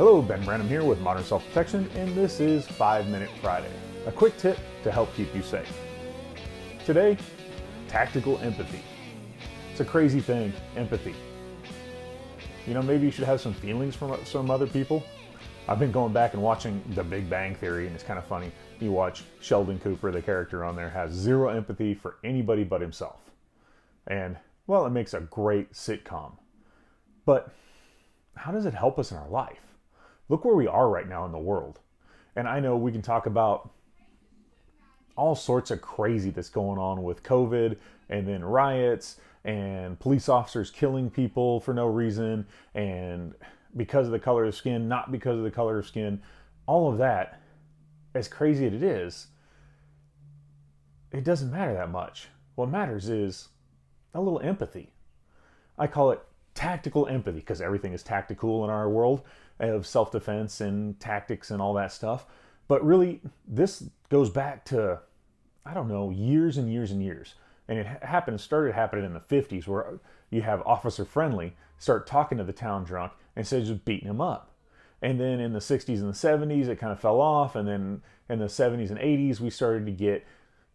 Hello, Ben Branham here with Modern Self-Protection, and this is 5 Minute Friday, a quick tip to help keep you safe. Today, tactical empathy. It's a crazy thing, empathy. You know, maybe you should have some feelings from some other people. I've been going back and watching The Big Bang Theory, and it's kind of funny. You watch Sheldon Cooper, the character on there, has zero empathy for anybody but himself. And, well, it makes a great sitcom. But how does it help us in our life? Look where we are right now in the world. And I know we can talk about all sorts of crazy that's going on with COVID and then riots and police officers killing people for no reason and because of the color of skin, not because of the color of skin. All of that, as crazy as it is, it doesn't matter that much. What matters is a little empathy. I call it tactical empathy because everything is tactical in our world of self-defense and tactics and all that stuff. But really, this goes back to, I don't know, years and years and years. And it started happening in the 50s where you have Officer Friendly start talking to the town drunk instead of just beating him up. And then in the 60s and the 70s, it kind of fell off. And then in the 70s and 80s, we started to get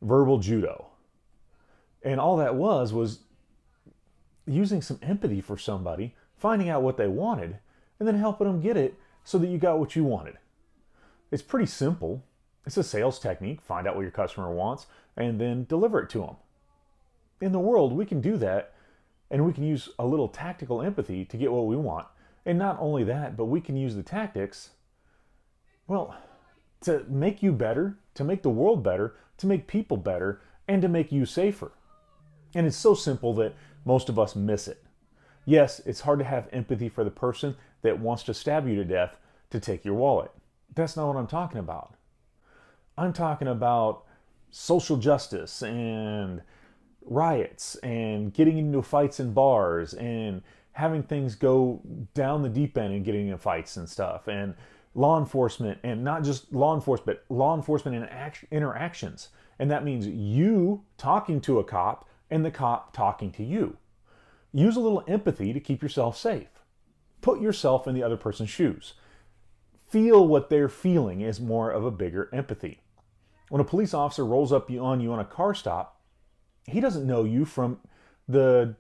verbal judo. And all that was using some empathy for somebody, finding out what they wanted, and then helping them get it so that you got what you wanted. It's pretty simple. It's a sales technique. Find out what your customer wants and then deliver it to them. In the world, we can do that, and we can use a little tactical empathy to get what we want. And not only that, but we can use the tactics, well, to make you better, to make the world better, to make people better, and to make you safer. And it's so simple that most of us miss it. Yes, it's hard to have empathy for the person that wants to stab you to death to take your wallet. That's not what I'm talking about. I'm talking about social justice and riots and getting into fights in bars and having things go down the deep end and getting into fights and stuff, and law enforcement, and not just law enforcement, but law enforcement interactions. And that means you talking to a cop and the cop talking to you. Use a little empathy to keep yourself safe. Put yourself in the other person's shoes. Feel what they're feeling is more of a bigger empathy. When a police officer rolls up on you on a car stop, he doesn't know you from the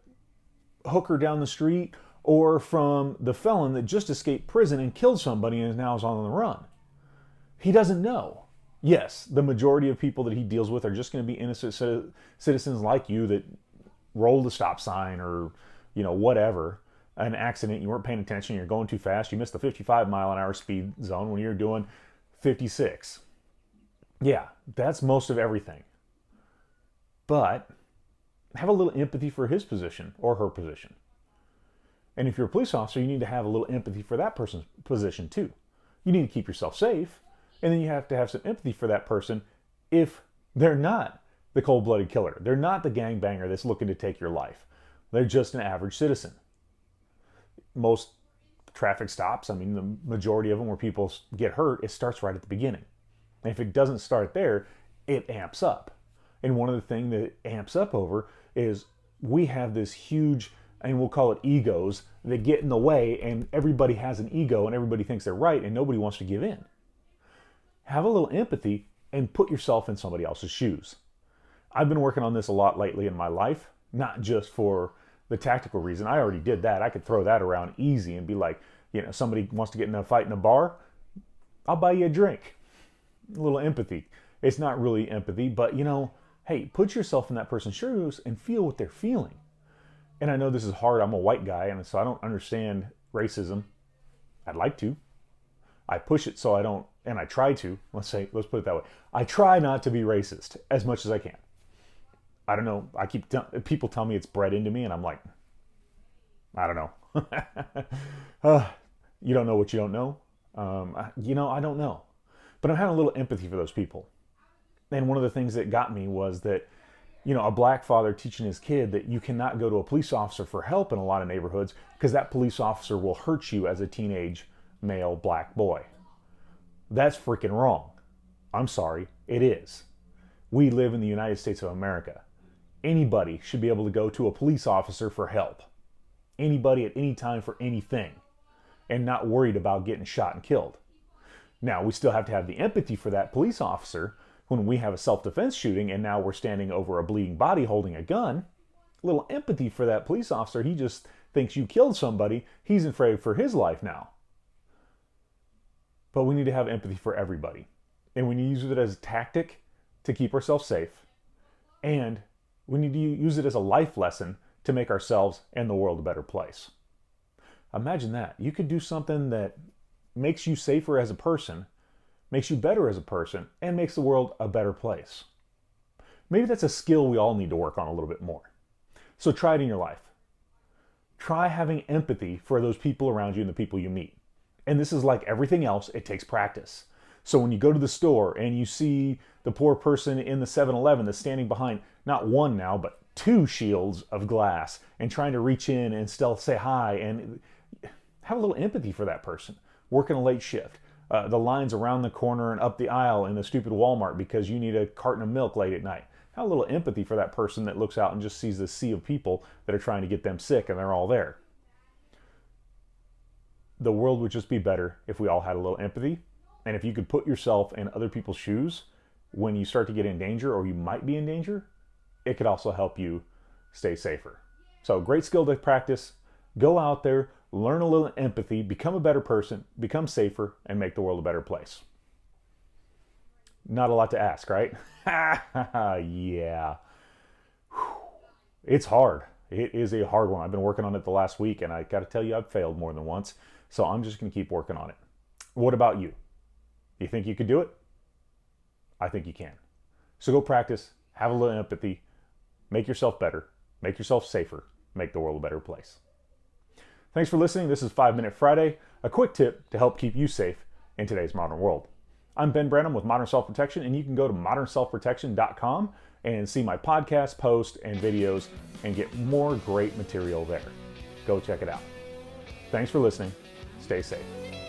hooker down the street or from the felon that just escaped prison and killed somebody and now is on the run. He doesn't know. Yes, the majority of people that he deals with are just going to be innocent citizens like you that rolled a stop sign or, you know, whatever, an accident, you weren't paying attention, you're going too fast, you missed the 55-mile-an-hour speed zone when you're doing 56. Yeah, that's most of everything. But have a little empathy for his position or her position. And if you're a police officer, you need to have a little empathy for that person's position too. You need to keep yourself safe, and then you have to have some empathy for that person if they're not the cold-blooded killer. They're not the gangbanger that's looking to take your life. They're just an average citizen. Most traffic stops, I mean, the majority of them where people get hurt, it starts right at the beginning. And if it doesn't start there, it amps up. And one of the things that it amps up over is we have this huge, and we'll call it egos, that get in the way, and everybody has an ego and everybody thinks they're right and nobody wants to give in. Have a little empathy and put yourself in somebody else's shoes. I've been working on this a lot lately in my life, not just for the tactical reason. I already did that. I could throw that around easy and be like, you know, somebody wants to get in a fight in a bar, I'll buy you a drink. A little empathy. It's not really empathy, but you know, hey, put yourself in that person's shoes and feel what they're feeling. And I know this is hard. I'm a white guy, and so I don't understand racism. I'd like to. I push it so I don't, and I try to. Let's put it that way. I try not to be racist as much as I can. I don't know. People tell me it's bred into me, and I'm like, I don't know. You don't know what you don't know. I don't know. But I'm having a little empathy for those people. And one of the things that got me was that, you know, a black father teaching his kid that you cannot go to a police officer for help in a lot of neighborhoods because that police officer will hurt you as a teenage male black boy. That's freaking wrong. I'm sorry, it is. We live in the United States of America. Anybody should be able to go to a police officer for help. Anybody at any time for anything. and not worried about getting shot and killed. Now, we still have to have the empathy for that police officer when we have a self-defense shooting and now we're standing over a bleeding body holding a gun. A little empathy for that police officer. He just thinks you killed somebody. He's afraid for his life now. But we need to have empathy for everybody. And we need to use it as a tactic to keep ourselves safe. And we need to use it as a life lesson to make ourselves and the world a better place. Imagine that. You could do something that makes you safer as a person, makes you better as a person, and makes the world a better place. Maybe that's a skill we all need to work on a little bit more. So try it in your life. Try having empathy for those people around you and the people you meet. And this is like everything else, it takes practice. So when you go to the store and you see the poor person in the 7-Eleven that's standing behind not one now, but 2 shields of glass and trying to reach in and still say hi and have a little empathy for that person working a late shift. The lines around the corner and up the aisle in the stupid Walmart because you need a carton of milk late at night. Have a little empathy for that person that looks out and just sees this sea of people that are trying to get them sick and they're all there. The world would just be better if we all had a little empathy. And if you could put yourself in other people's shoes when you start to get in danger or you might be in danger, it could also help you stay safer. So great skill to practice. Go out there, learn a little empathy, become a better person, become safer, and make the world a better place. Not a lot to ask, right? Yeah. It's hard. It is a hard one. I've been working on it the last week, and I got to tell you, I've failed more than once. So I'm just going to keep working on it. What about you? You think you could do it? I think you can. So go practice, have a little empathy, make yourself better, make yourself safer, make the world a better place. Thanks for listening. This is 5 Minute Friday, a quick tip to help keep you safe in today's modern world. I'm Ben Branham with Modern Self-Protection, and you can go to modernselfprotection.com and see my podcast, posts, and videos and get more great material there. Go check it out. Thanks for listening. Stay safe.